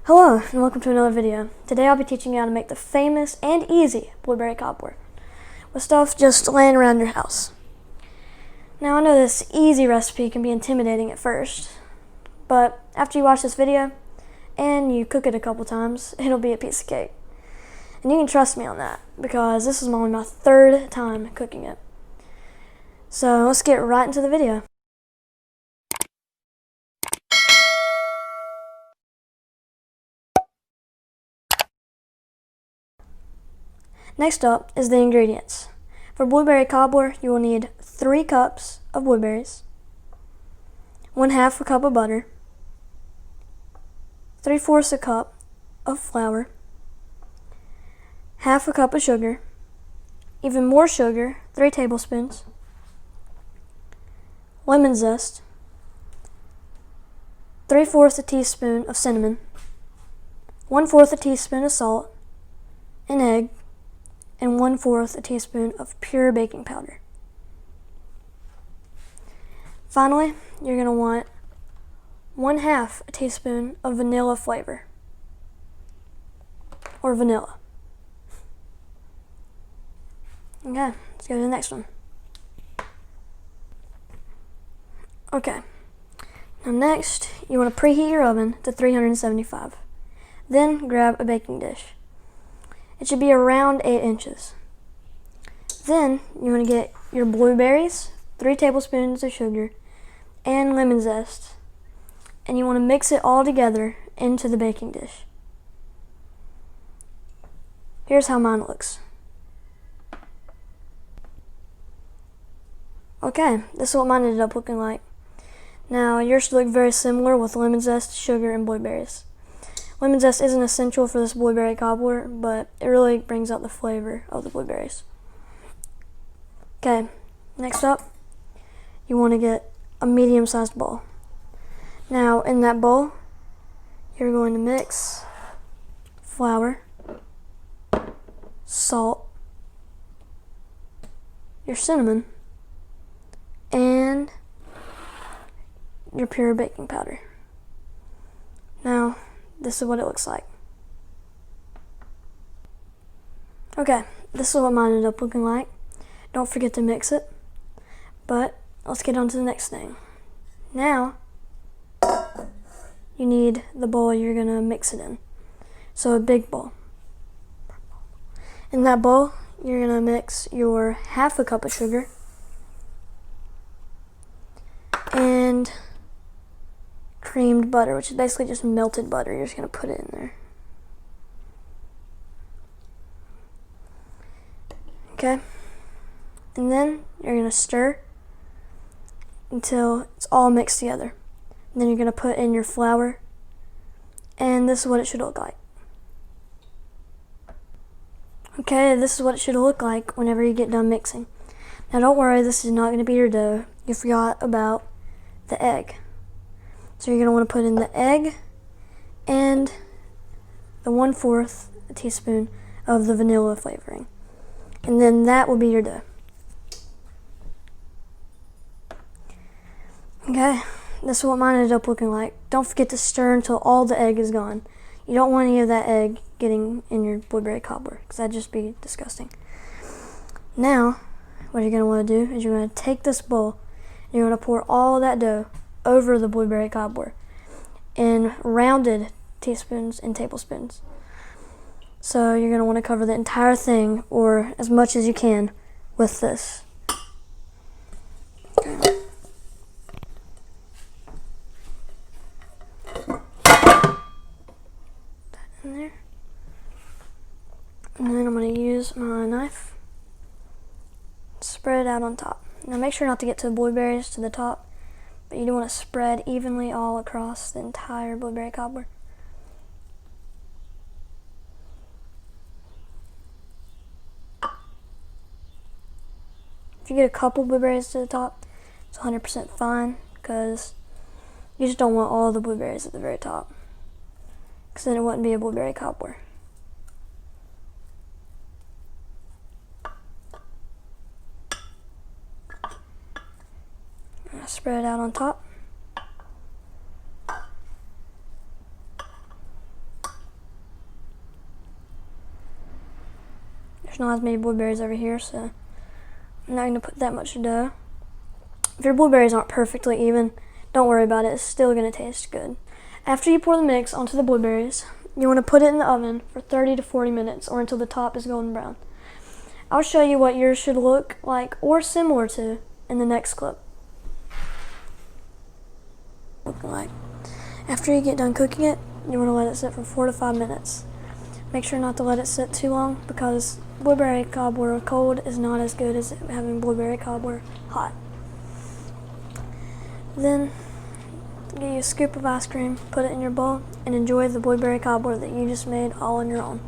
Hello and welcome to another video. Today I'll be teaching you how to make the famous and easy blueberry cobbler with stuff just laying around your house. Now I know this easy recipe can be intimidating at first, but after you watch this video and you cook it a couple times, it'll be a piece of cake. And you can trust me on that because this is only my third time cooking it. So let's get right into the video. Next up is the ingredients. For blueberry cobbler, you will need 3 cups of blueberries, 1/2 a cup of butter, 3/4 a cup of flour, 1/2 a cup of sugar, even more sugar, 3 tablespoons, lemon zest, 3/4 a teaspoon of cinnamon, 1/4 a teaspoon of salt, an egg, and 1/4 a teaspoon of pure baking powder. Finally, you're going to want 1/2 a teaspoon of vanilla flavor, or vanilla. Okay, let's go to the next one. Okay, now next, you want to preheat your oven to 375. Then grab a baking dish. It should be around 8 inches. Then you want to get your blueberries, 3 tablespoons of sugar, and lemon zest. And you want to mix it all together into the baking dish. Here's how mine looks. Okay, this is what mine ended up looking like. Now yours should look very similar with lemon zest, sugar, and blueberries. Lemon zest isn't essential for this blueberry cobbler, but it really brings out the flavor of the blueberries. Okay, next up, you want to get a medium-sized bowl. Now, in that bowl, you're going to mix flour, salt, your cinnamon, and your pure baking powder. Now, this is what it looks like. Okay, this is what mine ended up looking like. Don't forget to mix it. But let's get on to the next thing. Now, you need the bowl you're going to mix it in. So a big bowl. In that bowl, you're going to mix your 1/2 a cup of sugar and creamed butter, which is basically just melted butter. You're just going to put it in there. Okay? And then you're going to stir until it's all mixed together. And then you're going to put in your flour. And this is what it should look like. Okay, this is what it should look like whenever you get done mixing. Now don't worry, this is not going to be your dough. You forgot about the egg. So you're going to want to put in the egg and the 1/4 teaspoon of the vanilla flavoring. And then that will be your dough. Okay, this is what mine ended up looking like. Don't forget to stir until all the egg is gone. You don't want any of that egg getting in your blueberry cobbler because that'd just be disgusting. Now, what you're going to want to do is you're going to take this bowl and you're going to pour all that dough over the blueberry cobbler in rounded teaspoons and tablespoons. So you're going to want to cover the entire thing, or as much as you can, with this. Okay. That in there. And then I'm going to use my knife, spread it out on top. Now make sure not to get to the blueberries to the top, but you do want to spread evenly all across the entire blueberry cobbler. If you get a couple blueberries to the top, it's 100% fine, because you just don't want all the blueberries at the very top, because then it wouldn't be a blueberry cobbler. Spread it out on top. There's not as many blueberries over here, so I'm not going to put that much dough. If your blueberries aren't perfectly even, don't worry about it. It's still going to taste good. After you pour the mix onto the blueberries, you want to put it in the oven for 30 to 40 minutes or until the top is golden brown. I'll show you what yours should look like or similar to in the next clip. Looking like. After you get done cooking it, you want to let it sit for 4 to 5 minutes. Make sure not to let it sit too long because blueberry cobbler cold is not as good as having blueberry cobbler hot. Then get you a scoop of ice cream, put it in your bowl, and enjoy the blueberry cobbler that you just made all on your own.